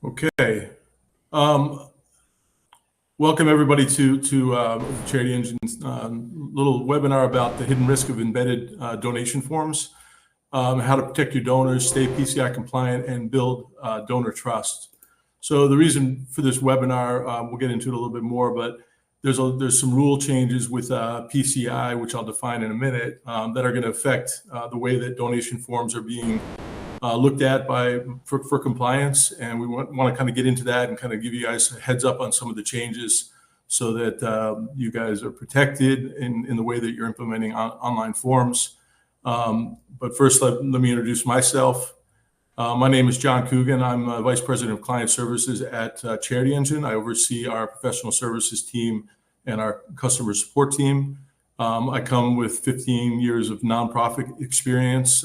Okay. Welcome everybody to CharityEngine's little webinar about the hidden risk of embedded donation forms, how to protect your donors, stay PCI compliant, and build donor trust. So the reason for this webinar, we'll get into it a little bit more, but there's some rule changes with PCI, which I'll define in a minute, that are going to affect the way that donation forms are being looked at for compliance, and we want to kind of get into that and kind of give you guys a heads up on some of the changes so that you guys are protected in the way that you're implementing online forms. But first, let me introduce myself. My name is John Coogan. I'm Vice President of Client Services at CharityEngine. I oversee our professional services team and our customer support team. I come with 15 years of nonprofit experience,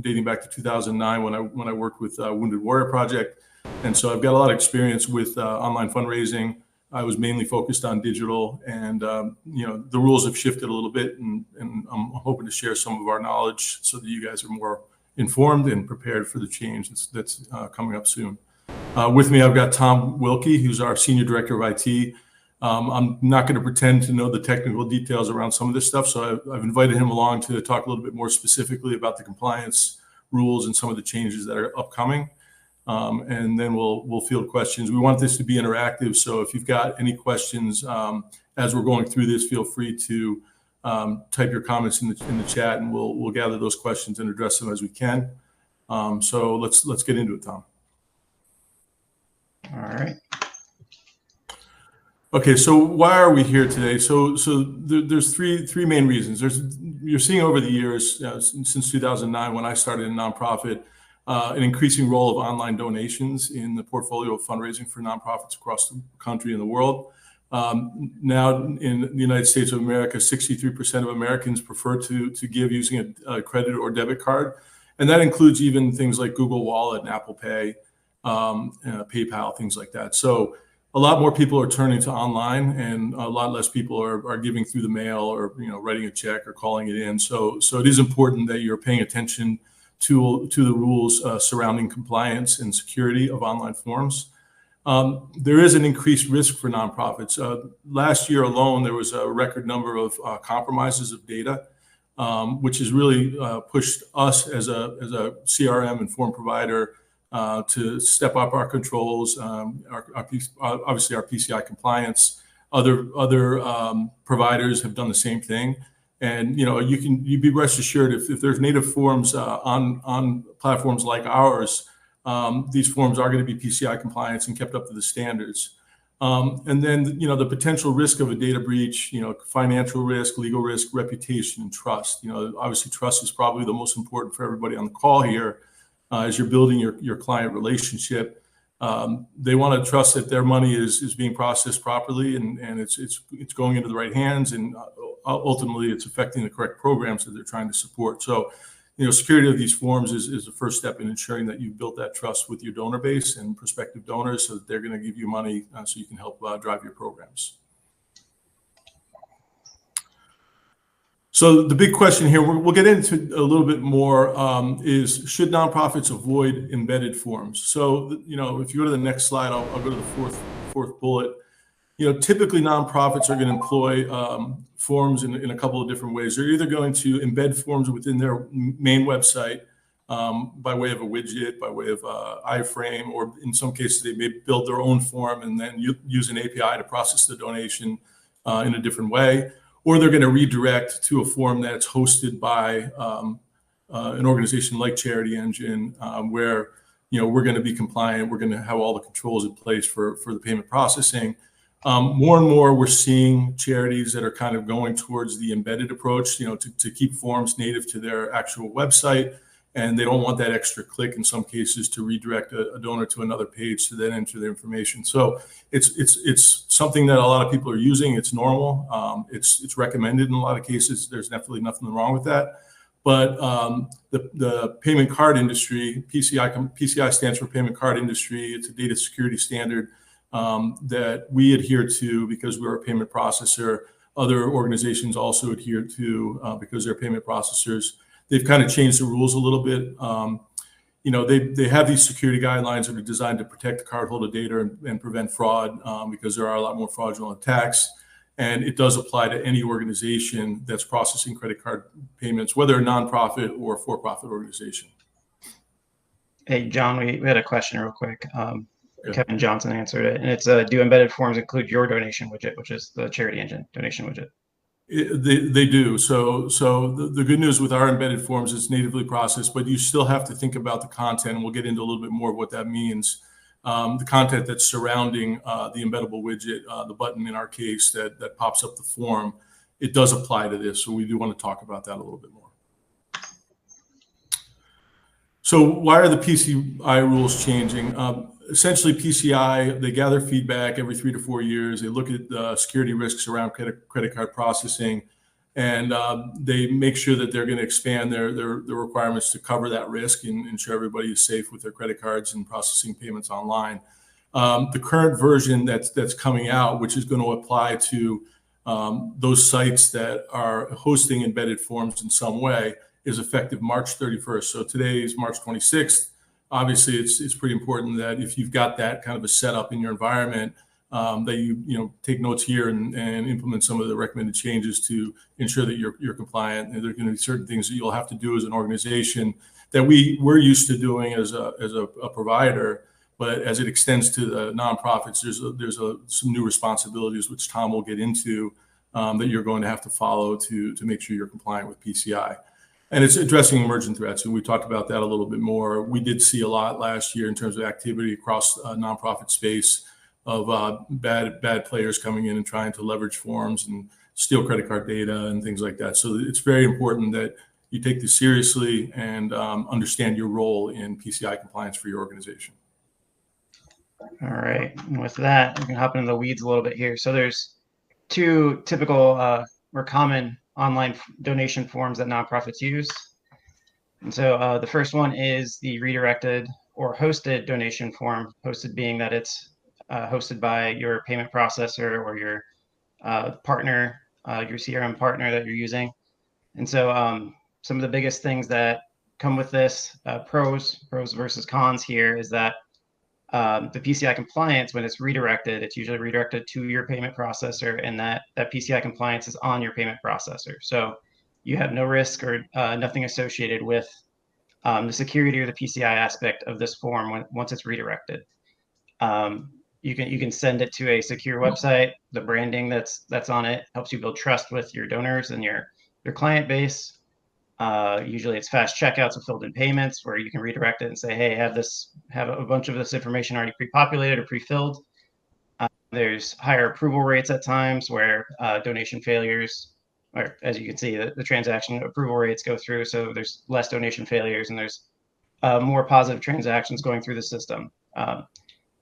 dating back to 2009 when I worked with Wounded Warrior Project. And so I've got a lot of experience with online fundraising. I was mainly focused on digital, and the rules have shifted a little bit, and I'm hoping to share some of our knowledge so that you guys are more informed and prepared for the change that's coming up soon. With me, I've got Tom Wilkey, who's our Senior Director of IT. I'm not going to pretend to know the technical details around some of this stuff, so I've invited him along to talk a little bit more specifically about the compliance rules and some of the changes that are upcoming. And then we'll field questions. We want this to be interactive, so if you've got any questions as we're going through this, feel free to type your comments in the chat, and we'll gather those questions and address them as we can. So let's get into it, Tom. All right. Okay, so why are we here today? So there's three main reasons. You're seeing over the years, since 2009 when I started in nonprofit, an increasing role of online donations in the portfolio of fundraising for nonprofits across the country and the world. Now in the United States of America, 63% of Americans prefer to give using a credit or debit card. And that includes even things like Google Wallet and Apple Pay, PayPal, things like that. So a lot more people are turning to online, and a lot less people are giving through the mail or writing a check or calling it in. So it is important that you're paying attention to the rules surrounding compliance and security of online forms. There is an increased risk for nonprofits. Last year alone, there was a record number of compromises of data, which has really pushed us as a CRM and form provider to step up our controls, obviously our PCI compliance. Other providers have done the same thing, and you'd be rest assured if there's native forms on platforms like ours, these forms are going to be PCI compliant and kept up to the standards. And then the potential risk of a data breach, financial risk, legal risk, reputation, and trust. Obviously trust is probably the most important for everybody on the call here. As you're building your client relationship, they want to trust that their money is being processed properly and it's going into the right hands, and ultimately it's affecting the correct programs that they're trying to support. So, security of these forms is the first step in ensuring that you've built that trust with your donor base and prospective donors, so that they're going to give you money so you can help drive your programs. So the big question here, we'll get into a little bit more, is should nonprofits avoid embedded forms? So, if you go to the next slide, I'll go to the fourth bullet. Typically nonprofits are going to employ forms in a couple of different ways. They're either going to embed forms within their main website by way of a widget, by way of iframe, or in some cases they may build their own form and then use an API to process the donation in a different way. Or they're going to redirect to a form that's hosted by an organization like CharityEngine, where we're going to be compliant. We're going to have all the controls in place for the payment processing. More and more, we're seeing charities that are kind of going towards the embedded approach, to keep forms native to their actual website, and they don't want that extra click in some cases to redirect a donor to another page to then enter their information. So it's something that a lot of people are using. It's normal. It's recommended in a lot of cases. There's definitely nothing wrong with that. But the payment card industry, PCI stands for payment card industry. It's a data security standard that we adhere to because we're a payment processor. Other organizations also adhere to because they're payment processors. They've kind of changed the rules a little bit. they have these security guidelines that are designed to protect the cardholder data and prevent fraud, because there are a lot more fraudulent attacks. And it does apply to any organization that's processing credit card payments, whether a nonprofit or for-profit organization. Hey, John, we had a question real quick. Kevin Johnson answered it, and it's do embedded forms include your donation widget, which is the CharityEngine donation widget? They do. So the good news with our embedded forms, it's natively processed, but you still have to think about the content, and we'll get into a little bit more of what that means. The content that's surrounding the embeddable widget, the button in our case that pops up the form, it does apply to this. So we do want to talk about that a little bit more. So why are the PCI rules changing? Essentially, PCI, they gather feedback every 3 to 4 years. They look at the security risks around credit card processing, and they make sure that they're going to expand their requirements to cover that risk and ensure everybody is safe with their credit cards and processing payments online. The current version that's coming out, which is going to apply to those sites that are hosting embedded forms in some way, is effective March 31st. So today is March 26th. Obviously, it's pretty important that if you've got that kind of a setup in your environment, that you take notes here and implement some of the recommended changes to ensure that you're compliant. And there are going to be certain things that you'll have to do as an organization that we're used to doing as a provider, but as it extends to the nonprofits, there's some new responsibilities which Tom will get into that you're going to have to follow to make sure you're compliant with PCI. And it's addressing emergent threats, and we talked about that a little bit more. We did see a lot last year in terms of activity across nonprofit space of bad players coming in and trying to leverage forms and steal credit card data and things like that. So it's very important that you take this seriously and understand your role in PCI compliance for your organization. All right, and with that, we can hop into the weeds a little bit here. So there's two typical or common online donation forms that nonprofits use. And so the first one is the redirected or hosted donation form, hosted being that it's hosted by your payment processor or your partner, your CRM partner that you're using. And so some of the biggest things that come with this, pros versus cons here, is that the PCI compliance, when it's redirected, it's usually redirected to your payment processor, and that PCI compliance is on your payment processor. So you have no risk or nothing associated with the security or the PCI aspect of this form once it's redirected. You can send it to a secure website. The branding that's on it helps you build trust with your donors and your client base. Usually it's fast checkouts with filled in payments where you can redirect it and say, hey, have a bunch of this information already pre-populated or pre-filled. There's higher approval rates at times where donation failures, or as you can see, the transaction approval rates go through. So there's less donation failures and there's more positive transactions going through the system.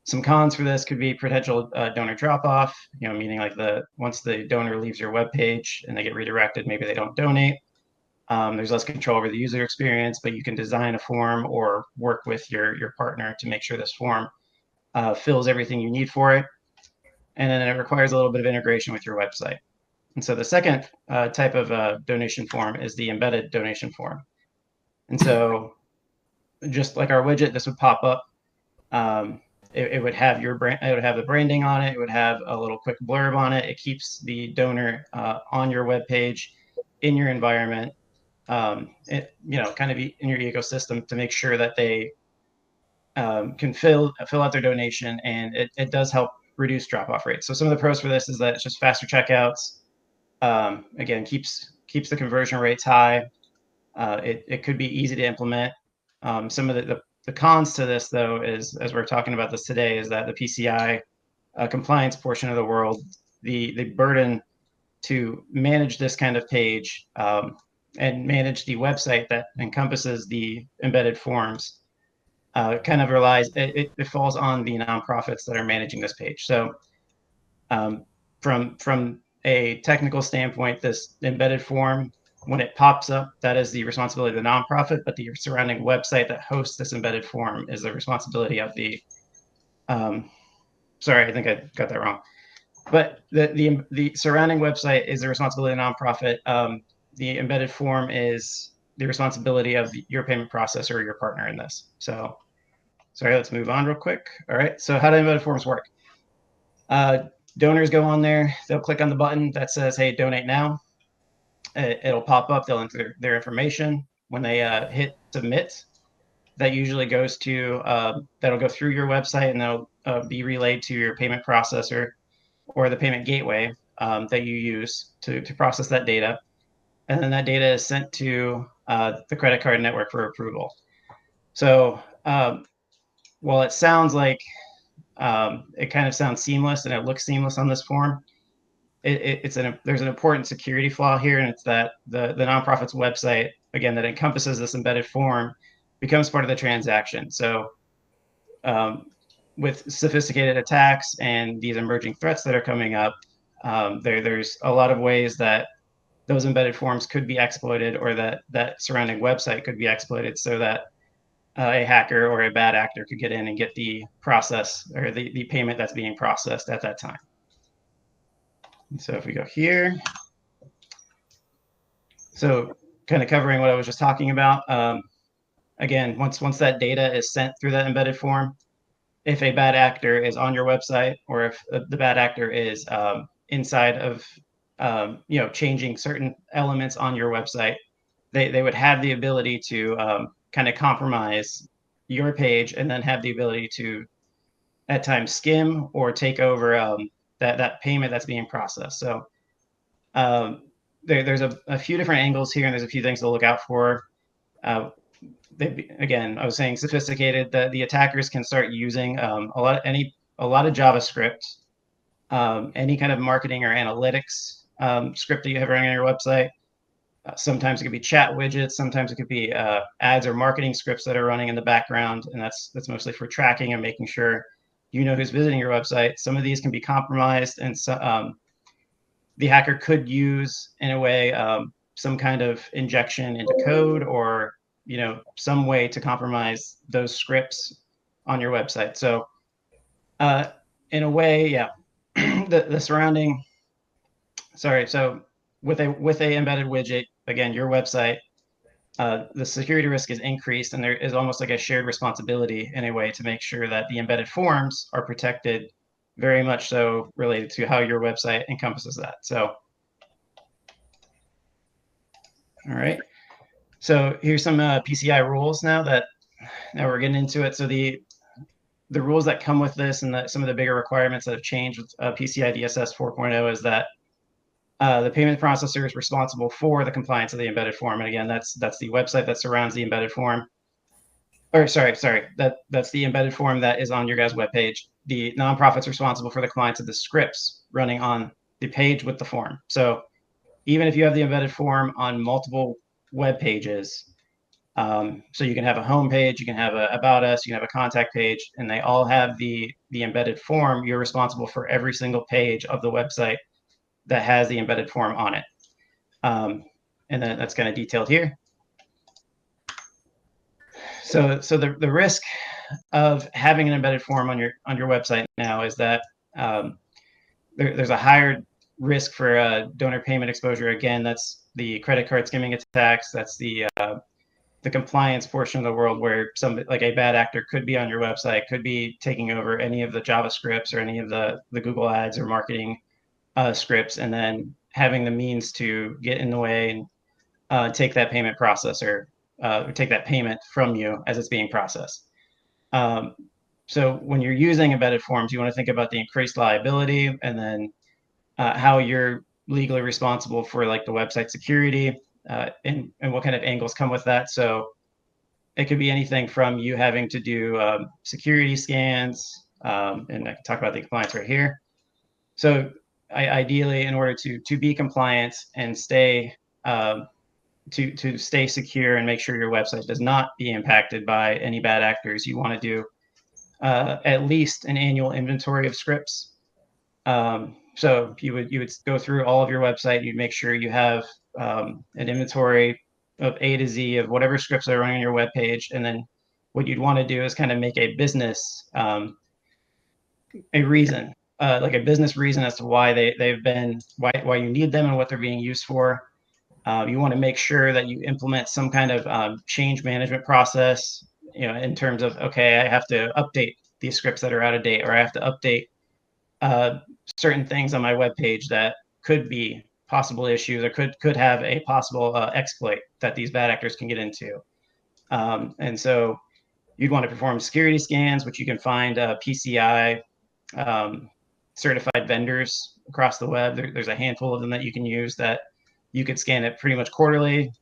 Some cons for this could be potential donor drop-off, meaning like once the donor leaves your web page and they get redirected, maybe they don't donate. There's less control over the user experience, but you can design a form or work with your partner to make sure this form fills everything you need for it. And then it requires a little bit of integration with your website. And so the second type of donation form is the embedded donation form. And so just like our widget, this would pop up. It would have your brand, it would have the branding on it. It would have a little quick blurb on it. It keeps the donor on your web page in your environment. Kind of in your ecosystem to make sure that they can fill out their donation, and it does help reduce drop-off rates. So some of the pros for this is that it's just faster checkouts. Again, keeps the conversion rates high. It could be easy to implement. Some of the cons to this, though, is, as we're talking about this today, is that the PCI compliance portion of the world, the burden to manage this kind of page and manage the website that encompasses the embedded forms kind of relies, it falls on the nonprofits that are managing this page. So from a technical standpoint, this embedded form, when it pops up, that is the responsibility of the nonprofit, but the surrounding website that hosts this embedded form is the responsibility of the, sorry, I think I got that wrong. But the surrounding website is the responsibility of the nonprofit. The embedded form is the responsibility of your payment processor or your partner in this. So, sorry, let's move on real quick. All right, so how do embedded forms work? Donors go on there, they'll click on the button that says, hey, donate now. It'll pop up, they'll enter their information. When they hit submit, that usually goes to, that'll go through your website and that'll be relayed to your payment processor or the payment gateway that you use to process that data. And then that data is sent to the credit card network for approval. So while it sounds like it kind of sounds seamless and it looks seamless on this form, there's an important security flaw here, and it's that the nonprofit's website, again, that encompasses this embedded form becomes part of the transaction. So with sophisticated attacks and these emerging threats that are coming up, there's a lot of ways that those embedded forms could be exploited, or that surrounding website could be exploited, so that a hacker or a bad actor could get in and get the process or the payment that's being processed at that time. So if we go here, so kind of covering what I was just talking about, again, once that data is sent through that embedded form, if a bad actor is on your website, or if the bad actor is inside of changing certain elements on your website, they would have the ability to kind of compromise your page, and then have the ability to at times skim or take over that payment that's being processed. So there's a few different angles here, and there's a few things to look out for. Again, I was saying sophisticated. The attackers can start using a lot of JavaScript, any kind of marketing or analytics script that you have running on your website. Sometimes it could be chat widgets. Sometimes it could be ads or marketing scripts that are running in the background, and that's mostly for tracking and making sure you know who's visiting your website. Some of these can be compromised, and so the hacker could use, in a way, some kind of injection into code, or some way to compromise those scripts on your website. So in a way, yeah, the surrounding. Sorry, so with a embedded widget, again, your website, the security risk is increased, and there is almost like a shared responsibility in a way to make sure that the embedded forms are protected, very much so related to how your website encompasses that. So, all right. So here's some PCI rules now we're getting into it. So the rules that come with this, and some of the bigger requirements that have changed with PCI DSS 4.0 is that the payment processor is responsible for the compliance of the embedded form. And again, that's the website that surrounds the embedded form. Or sorry, that's the embedded form that is on your guys' webpage. The nonprofit's responsible for the compliance of the scripts running on the page with the form. So even if you have the embedded form on multiple web pages, so you can have a home page, you can have a about us, you can have a contact page, and they all have the embedded form, you're responsible for every single page of the website that has the embedded form on it. And then that's kind of detailed here. So the risk of having an embedded form on your website now is that there's a higher risk for donor payment exposure. Again, that's the credit card skimming attacks. That's the compliance portion of the world, where like a bad actor could be on your website, could be taking over any of the JavaScripts or any of the Google ads or marketing scripts, and then having the means to get in the way and take that payment processor, or take that payment from you as it's being processed. So when you're using embedded forms, you want to think about the increased liability, and then how you're legally responsible for like the website security, and what kind of angles come with that. So it could be anything from you having to do security scans, and I can talk about the compliance right here. So ideally, in order to be compliant and stay to stay secure and make sure your website does not be impacted by any bad actors, you want to do at least an annual inventory of scripts. So you would go through all of your website. You'd make sure you have an inventory of A to Z of whatever scripts are running on your web page, and then what you'd want to do is kind of make a business a reason, like a business reason as to why they've been why you need them and what they're being used for. You want to make sure that you implement some kind of change management process, in terms of, okay, I have to update these scripts that are out of date, or I have to update certain things on my web page that could be possible issues, or could have a possible exploit that these bad actors can get into. And so you'd want to perform security scans, which you can find PCI certified vendors across the web. There's a handful of them that you can use that you could scan it pretty much quarterly,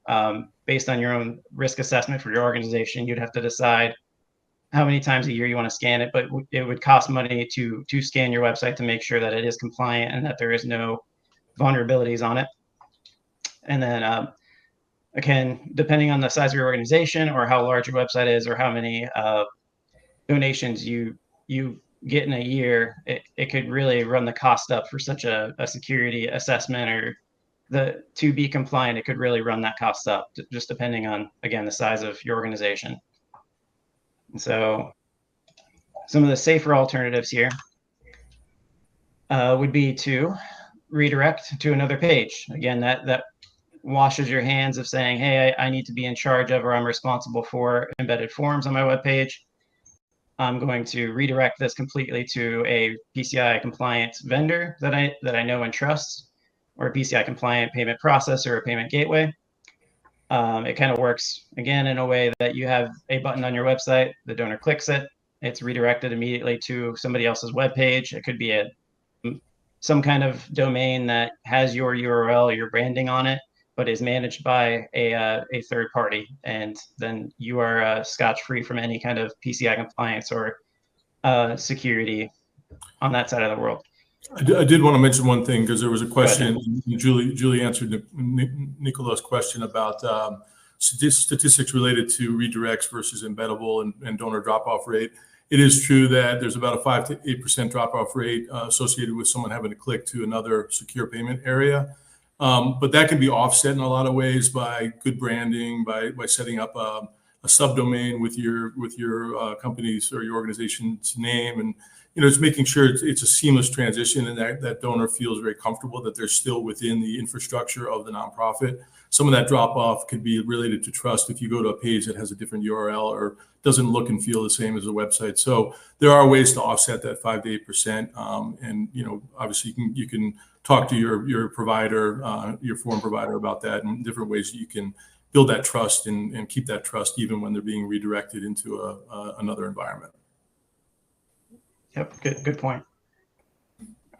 based on your own risk assessment for your organization. You'd have to decide how many times a year you want to scan it, but it would cost money to scan your website to make sure that it is compliant and that there is no vulnerabilities on it. And then again, depending on the size of your organization or how large your website is, or how many donations you get in a year, it could really run the cost up for such a security assessment, or to be compliant. It could really run that cost up, just depending on, again, the size of your organization. And so some of the safer alternatives here would be to redirect to another page. Again, that washes your hands of saying, hey, I need to be in charge of, or I'm responsible for embedded forms on my web page. I'm going to redirect this completely to a PCI compliant vendor that I know and trust, or a PCI compliant payment processor or payment gateway. It kind of works, again, in a way that you have a button on your website, the donor clicks it, it's redirected immediately to somebody else's web page. It could be some kind of domain that has your URL or your branding on it, but is managed by a third party, and then you are scotch-free from any kind of PCI compliance or security on that side of the world. I did want to mention one thing, because there was a question. Julie answered Nicola's question about statistics related to redirects versus embeddable and donor drop-off rate. It is true that there's about a 5 to 8% drop-off rate associated with someone having to click to another secure payment area. But that can be offset in a lot of ways by good branding, by setting up a subdomain with your company's or your organization's name, and it's making sure it's a seamless transition, and that donor feels very comfortable that they're still within the infrastructure of the nonprofit. Some of that drop off could be related to trust if you go to a page that has a different URL or doesn't look and feel the same as a website. So there are ways to offset that 5 to 8%, and obviously you can talk to your provider, your form provider, about that, and different ways that you can build that trust and keep that trust even when they're being redirected into another environment. Yep, good point.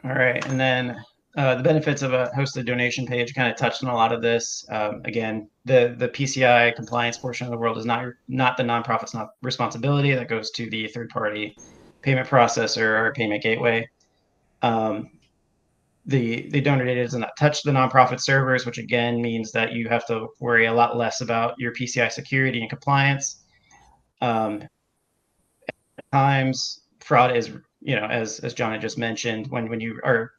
All right, and then the benefits of a hosted donation page, kind of touched on a lot of this. Again, the PCI compliance portion of the world is not the nonprofit's responsibility. That goes to the third-party payment processor or payment gateway. The donor data does not touch the nonprofit servers, which again means that you have to worry a lot less about your PCI security and compliance. At times, fraud is, as John had just mentioned, when you are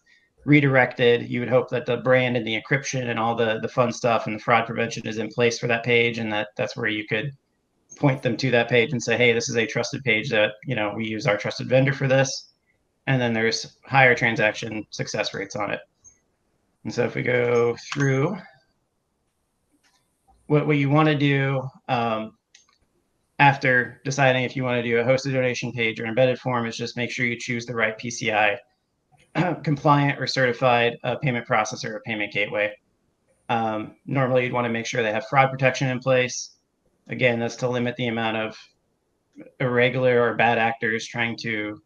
redirected, you would hope that the brand and the encryption and all the fun stuff and the fraud prevention is in place for that page, and that's where you could point them to that page and say, hey, this is a trusted page that we use our trusted vendor for this, and then there's higher transaction success rates on it. And so if we go through what you want to do after deciding if you want to do a hosted donation page or embedded form, is just make sure you choose the right PCI compliant or certified payment processor or payment gateway. Normally, you'd want to make sure they have fraud protection in place. Again, that's to limit the amount of irregular or bad actors trying to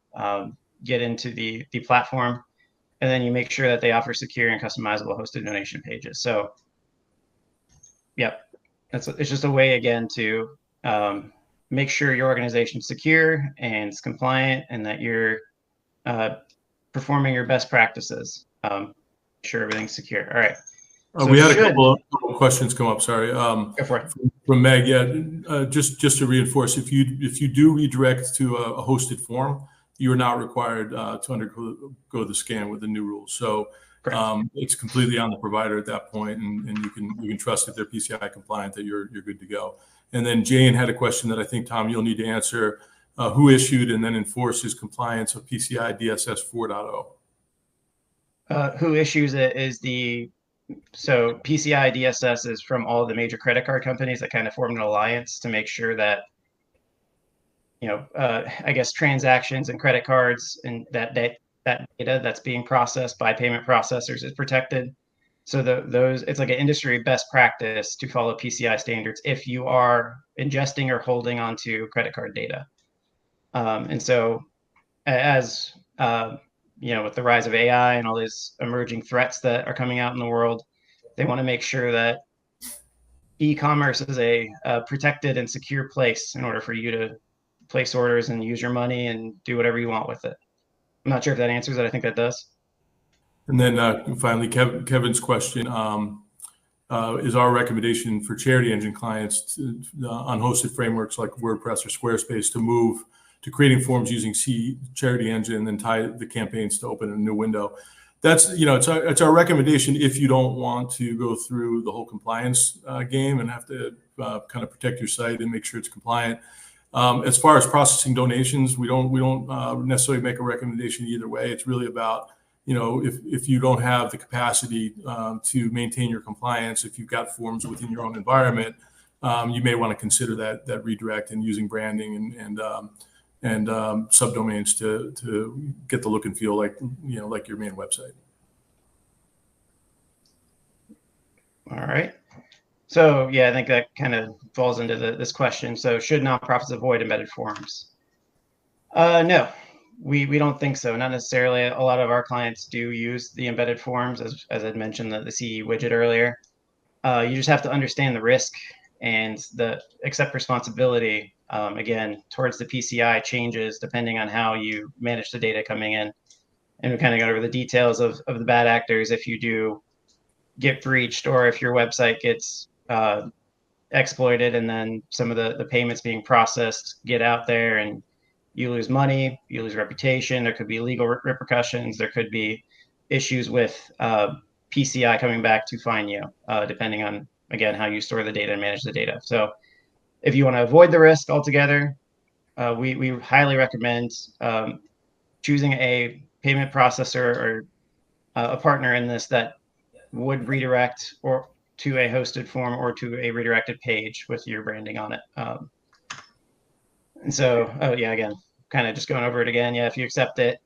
get into the platform. And then you make sure that they offer secure and customizable hosted donation pages. So, yep, it's just a way, again, to make sure your organization's secure and it's compliant, and that you're performing your best practices. Sure everything's secure. All right. So we had a couple of questions come up. Sorry. Go for it. From Meg. Yeah. Just to reinforce, if you do redirect to a hosted form, you are not required to undergo the scan with the new rules. So it's completely on the provider at that point, and you can trust that they're PCI compliant, that you're good to go. And then Jane had a question that I think, Tom, you'll need to answer. Who issued and then enforces compliance of PCI DSS 4.0? Who issues it is the So PCI DSS is from all the major credit card companies that kind of formed an alliance to make sure that, I guess transactions and credit cards and that data that's being processed by payment processors is protected. So it's like an industry best practice to follow PCI standards if you are ingesting or holding onto credit card data. And so as with the rise of AI and all these emerging threats that are coming out in the world, they want to make sure that e-commerce is a protected and secure place in order for you to place orders and use your money and do whatever you want with it. I'm not sure if that answers it. I think that does. And then finally, Kevin's question is our recommendation for CharityEngine clients on hosted frameworks like WordPress or Squarespace to move to creating forms using CharityEngine and then tie the campaigns to open a new window. That's, it's our recommendation if you don't want to go through the whole compliance game and have to kind of protect your site and make sure it's compliant. As far as processing donations, we don't necessarily make a recommendation either way. It's really about, if you don't have the capacity to maintain your compliance, if you've got forms within your own environment, you may want to consider that redirect and using branding and subdomains to get the look and feel like your main website. All right. So yeah, I think that kind of falls into this question. So should nonprofits avoid embedded forms? No, we don't think so. Not necessarily. A lot of our clients do use the embedded forms, as I'd mentioned the CE widget earlier. You just have to understand the risk and accept responsibility, again, towards the PCI changes depending on how you manage the data coming in. And we kind of got over the details of the bad actors if you do get breached or if your website gets exploited and then some of the payments being processed get out there and you lose money, you lose reputation. There could be legal repercussions. There could be issues with PCI coming back to fine you, depending on, again, how you store the data and manage the data. So if you want to avoid the risk altogether, we highly recommend choosing a payment processor or a partner in this that would redirect or to a hosted form or to a redirected page with your branding on it. And so, again, kind of just going over it again. Yeah, if you accept it,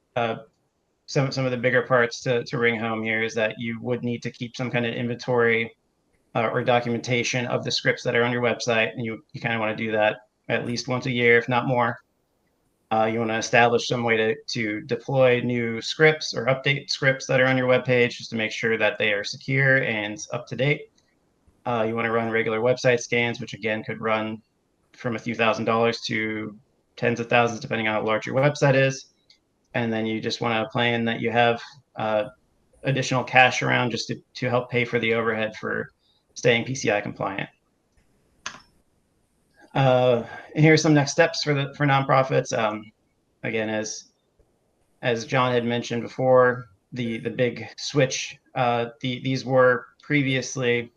some of the bigger parts to ring home here is that you would need to keep some kind of inventory or documentation of the scripts that are on your website, and you kind of want to do that at least once a year, if not more. You want to establish some way to deploy new scripts or update scripts that are on your webpage just to make sure that they are secure and up to date. You want to run regular website scans, which again could run from a few $1,000s to tens of thousands, depending on how large your website is. And then you just want to plan that you have additional cash around just to help pay for the overhead for staying PCI compliant. And here are some next steps for nonprofits. Again, as John had mentioned before, the big switch. These were previously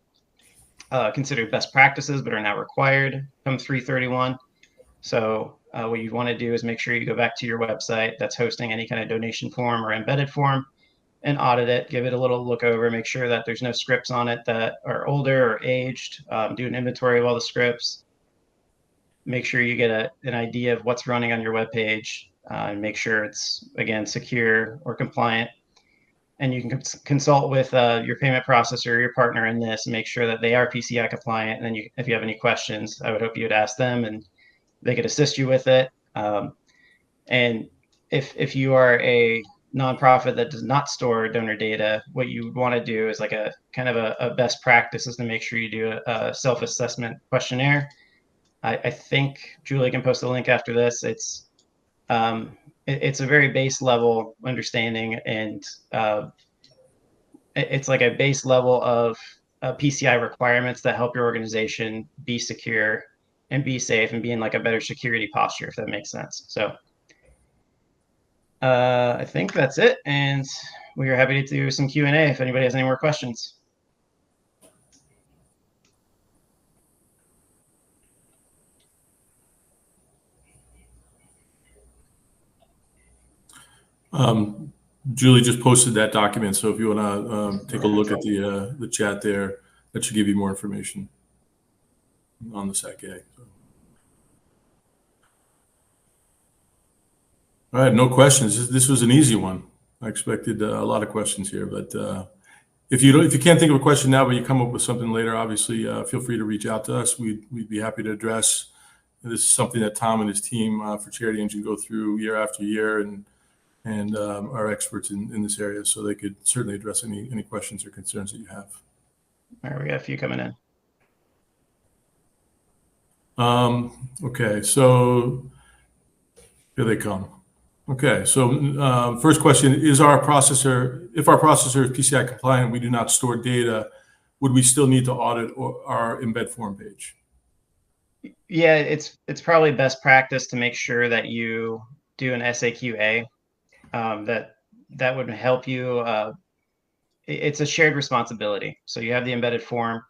considered best practices, but are now required come 3/31. So what you want to do is make sure you go back to your website that's hosting any kind of donation form or embedded form and audit it, give it a little look over, make sure that there's no scripts on it that are older or aged, do an inventory of all the scripts, make sure you get an idea of what's running on your webpage, and make sure it's, again, secure or compliant. And you can consult with your payment processor, your partner in this, and make sure that they are PCI compliant. And then if you have any questions, I would hope you would ask them and they could assist you with it. And if you are a nonprofit that does not store donor data, what you want to do is like a kind of a best practice is to make sure you do a self-assessment questionnaire. I think Julie can post a link after this. It's a very base level understanding, and it's like a base level of PCI requirements that help your organization be secure and be safe and be in like a better security posture, if that makes sense. So I think that's it. And we are happy to do some Q&A if anybody has any more questions. Julie just posted that document, so if you want to take a look at the chat there, that should give you more information on the SAQ-A. All right, no questions. This was an easy one. I expected a lot of questions here, but if you can't think of a question now, but you come up with something later, obviously feel free to reach out to us. We'd be happy to address. This is something that Tom and his team for CharityEngine go through year after year, and are experts in this area, so they could certainly address any questions or concerns that you have. All right, we got a few coming in. Okay, so here they come. Okay, so first question, if our processor is PCI compliant, we do not store data, would we still need to audit our embed form page? Yeah, it's probably best practice to make sure that you do an SAQ-A. That would help you. It's a shared responsibility. So you have the embedded form,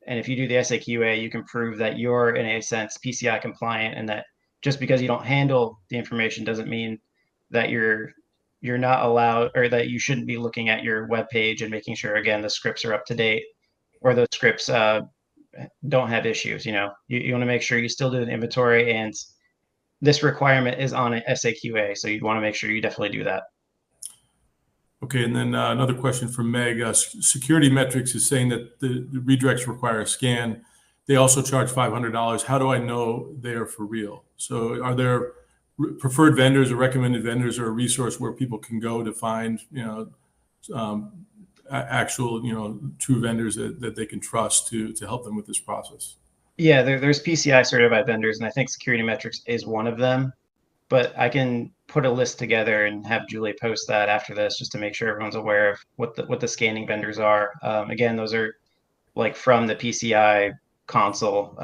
and if you do the SAQ-A, you can prove that you're in a sense PCI compliant, and that just because you don't handle the information doesn't mean that you're not allowed, or that you shouldn't be looking at your web page and making sure, again, the scripts are up to date, or those scripts don't have issues. You want to make sure you still do the inventory, and this requirement is on an SAQ-A, so you'd want to make sure you definitely do that. Okay, and then another question from Meg. Security Metrics is saying that the redirects require a scan. They also charge $500. How do I know they are for real? So are there preferred vendors or recommended vendors, or a resource where people can go to find, actual, true vendors that they can trust to help them with this process? Yeah, there's PCI certified vendors, and I think Security Metrics is one of them. But I can put a list together and have Julie post that after this, just to make sure everyone's aware of what the scanning vendors are. Again, those are like from the PCI console,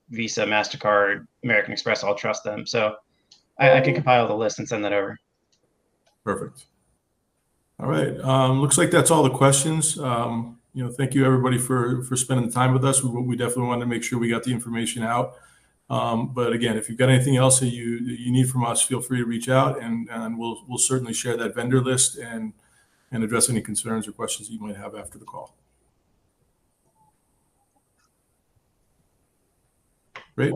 Visa, MasterCard, American Express, all trust them. So I can compile the list and send that over. Perfect. All right. Looks like that's all the questions. Thank you everybody for spending the time with us. We definitely wanted to make sure we got the information out. But again, if you've got anything else that you need from us, feel free to reach out, and we'll certainly share that vendor list and address any concerns or questions you might have after the call. Great.